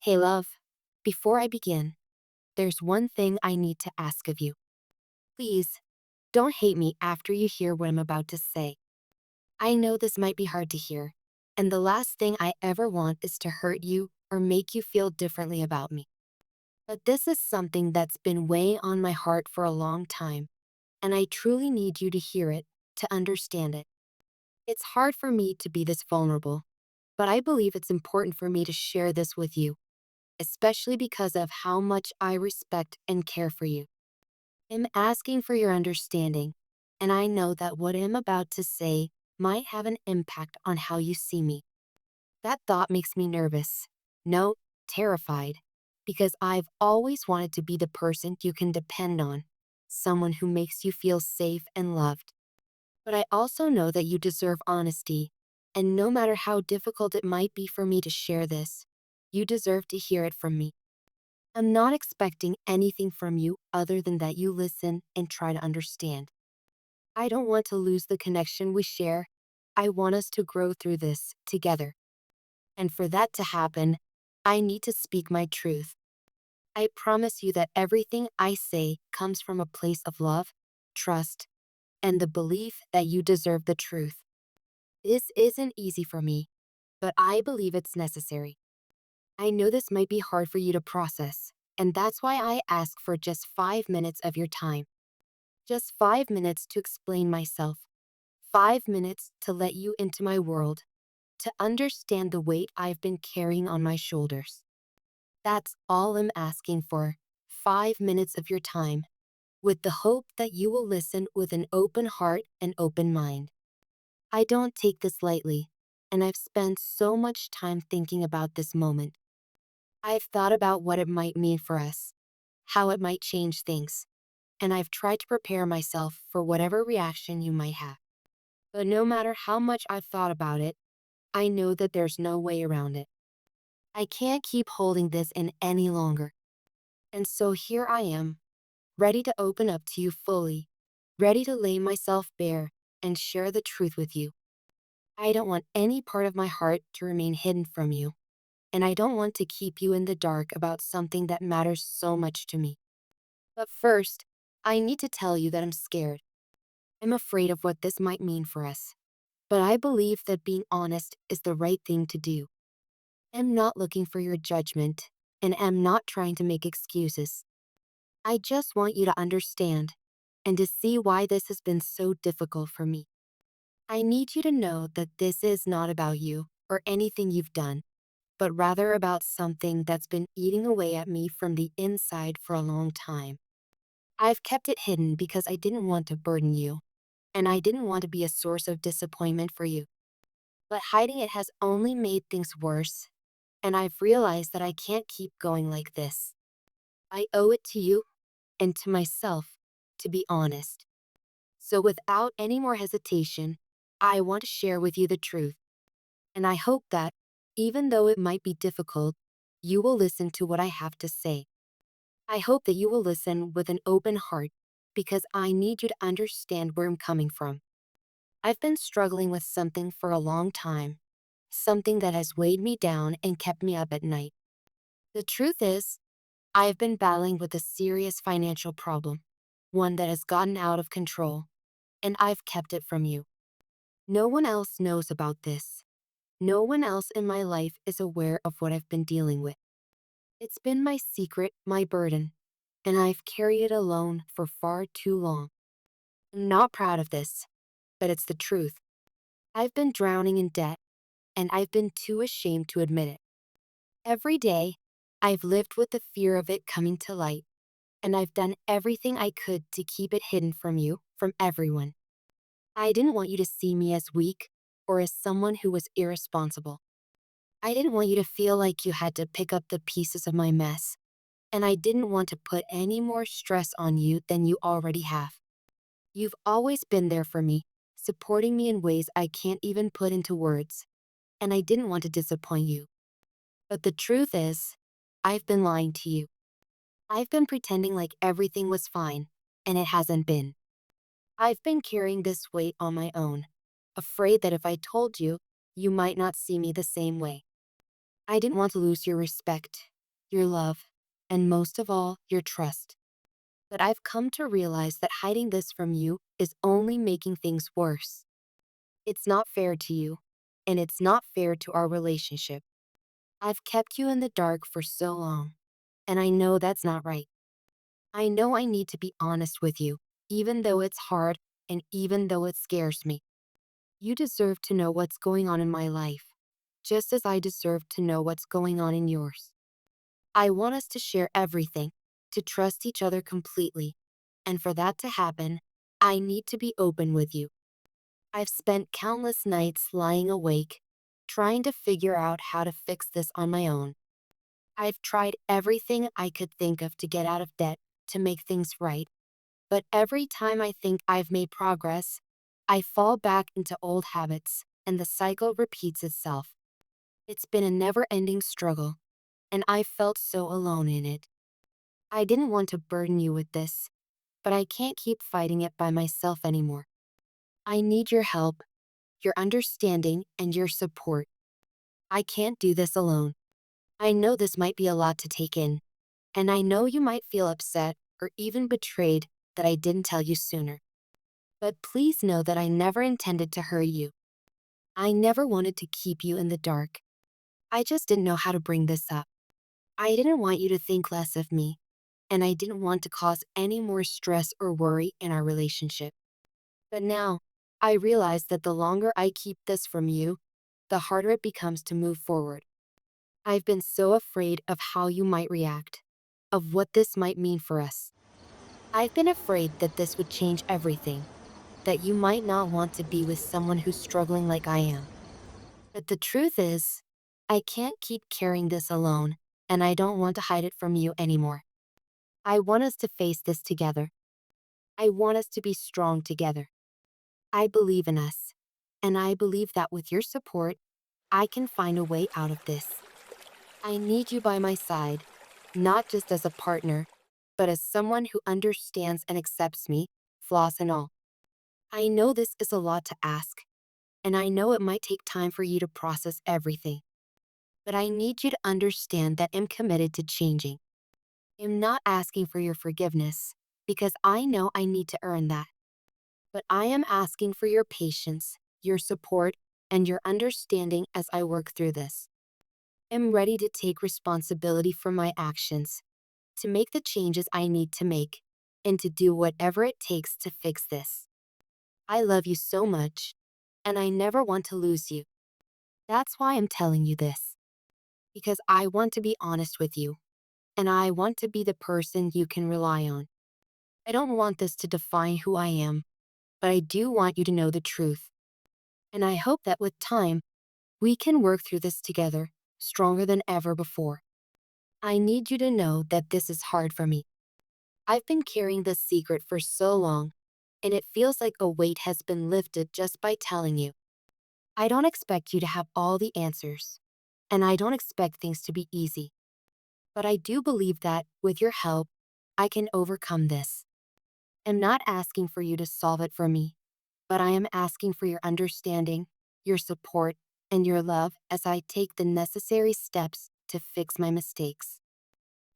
Hey, love. Before I begin, there's one thing I need to ask of you. Please, don't hate me after you hear what I'm about to say. I know this might be hard to hear, and the last thing I ever want is to hurt you or make you feel differently about me. But this is something that's been weighing on my heart for a long time, and I truly need you to hear it, to understand it. It's hard for me to be this vulnerable, but I believe it's important for me to share this with you, especially because of how much I respect and care for you. I'm asking for your understanding, and I know that what I'm about to say might have an impact on how you see me. That thought makes me nervous. No, terrified, because I've always wanted to be the person you can depend on, someone who makes you feel safe and loved. But I also know that you deserve honesty, and no matter how difficult it might be for me to share this, you deserve to hear it from me. I'm not expecting anything from you other than that you listen and try to understand. I don't want to lose the connection we share. I want us to grow through this together. And for that to happen, I need to speak my truth. I promise you that everything I say comes from a place of love, trust, and the belief that you deserve the truth. This isn't easy for me, but I believe it's necessary. I know this might be hard for you to process, and that's why I ask for just 5 minutes of your time. Just 5 minutes to explain myself. 5 minutes to let you into my world, to understand the weight I've been carrying on my shoulders. That's all I'm asking for. 5 minutes of your time, with the hope that you will listen with an open heart and open mind. I don't take this lightly, and I've spent so much time thinking about this moment. I've thought about what it might mean for us, how it might change things, and I've tried to prepare myself for whatever reaction you might have. But no matter how much I've thought about it, I know that there's no way around it. I can't keep holding this in any longer. And so here I am, ready to open up to you fully, ready to lay myself bare and share the truth with you. I don't want any part of my heart to remain hidden from you, and I don't want to keep you in the dark about something that matters so much to me. But first, I need to tell you that I'm scared. I'm afraid of what this might mean for us. But I believe that being honest is the right thing to do. I'm not looking for your judgment, and am not trying to make excuses. I just want you to understand and to see why this has been so difficult for me. I need you to know that this is not about you or anything you've done, but rather about something that's been eating away at me from the inside for a long time. I've kept it hidden because I didn't want to burden you, and I didn't want to be a source of disappointment for you. But hiding it has only made things worse, and I've realized that I can't keep going like this. I owe it to you and to myself to be honest. So without any more hesitation, I want to share with you the truth. And I hope that, even though it might be difficult, you will listen to what I have to say. I hope that you will listen with an open heart because I need you to understand where I'm coming from. I've been struggling with something for a long time, something that has weighed me down and kept me up at night. The truth is, I have been battling with a serious financial problem, one that has gotten out of control, and I've kept it from you. No one else knows about this. No one else in my life is aware of what I've been dealing with. It's been my secret, my burden, and I've carried it alone for far too long. I'm not proud of this, but it's the truth. I've been drowning in debt, and I've been too ashamed to admit it. Every day, I've lived with the fear of it coming to light, and I've done everything I could to keep it hidden from you, from everyone. I didn't want you to see me as weak or as someone who was irresponsible. I didn't want you to feel like you had to pick up the pieces of my mess, and I didn't want to put any more stress on you than you already have. You've always been there for me, supporting me in ways I can't even put into words, and I didn't want to disappoint you. But the truth is, I've been lying to you. I've been pretending like everything was fine, and it hasn't been. I've been carrying this weight on my own, afraid that if I told you, you might not see me the same way. I didn't want to lose your respect, your love, and most of all, your trust. But I've come to realize that hiding this from you is only making things worse. It's not fair to you, and it's not fair to our relationship. I've kept you in the dark for so long, and I know that's not right. I know I need to be honest with you, even though it's hard and even though it scares me. You deserve to know what's going on in my life, just as I deserve to know what's going on in yours. I want us to share everything, to trust each other completely. And for that to happen, I need to be open with you. I've spent countless nights lying awake, trying to figure out how to fix this on my own. I've tried everything I could think of to get out of debt, to make things right. But every time I think I've made progress, I fall back into old habits, and the cycle repeats itself. It's been a never-ending struggle, and I felt so alone in it. I didn't want to burden you with this, but I can't keep fighting it by myself anymore. I need your help, your understanding, and your support. I can't do this alone. I know this might be a lot to take in, and I know you might feel upset or even betrayed that I didn't tell you sooner. But please know that I never intended to hurt you. I never wanted to keep you in the dark. I just didn't know how to bring this up. I didn't want you to think less of me, and I didn't want to cause any more stress or worry in our relationship. But now, I realize that the longer I keep this from you, the harder it becomes to move forward. I've been so afraid of how you might react, of what this might mean for us. I've been afraid that this would change everything, that you might not want to be with someone who's struggling like I am. But the truth is, I can't keep carrying this alone, and I don't want to hide it from you anymore. I want us to face this together. I want us to be strong together. I believe in us, and I believe that with your support, I can find a way out of this. I need you by my side, not just as a partner, but as someone who understands and accepts me, flaws and all. I know this is a lot to ask, and I know it might take time for you to process everything. But I need you to understand that I'm committed to changing. I'm not asking for your forgiveness, because I know I need to earn that. But I am asking for your patience, your support, and your understanding as I work through this. I'm ready to take responsibility for my actions, to make the changes I need to make, and to do whatever it takes to fix this. I love you so much, and I never want to lose you. That's why I'm telling you this. Because I want to be honest with you, and I want to be the person you can rely on. I don't want this to define who I am, but I do want you to know the truth. And I hope that with time, we can work through this together, stronger than ever before. I need you to know that this is hard for me. I've been carrying this secret for so long, and it feels like a weight has been lifted just by telling you. I don't expect you to have all the answers, and I don't expect things to be easy. But I do believe that, with your help, I can overcome this. I'm not asking for you to solve it for me, but I am asking for your understanding, your support, and your love as I take the necessary steps to fix my mistakes.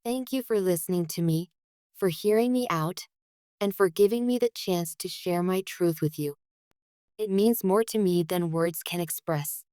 Thank you for listening to me, for hearing me out, and for giving me the chance to share my truth with you. It means more to me than words can express.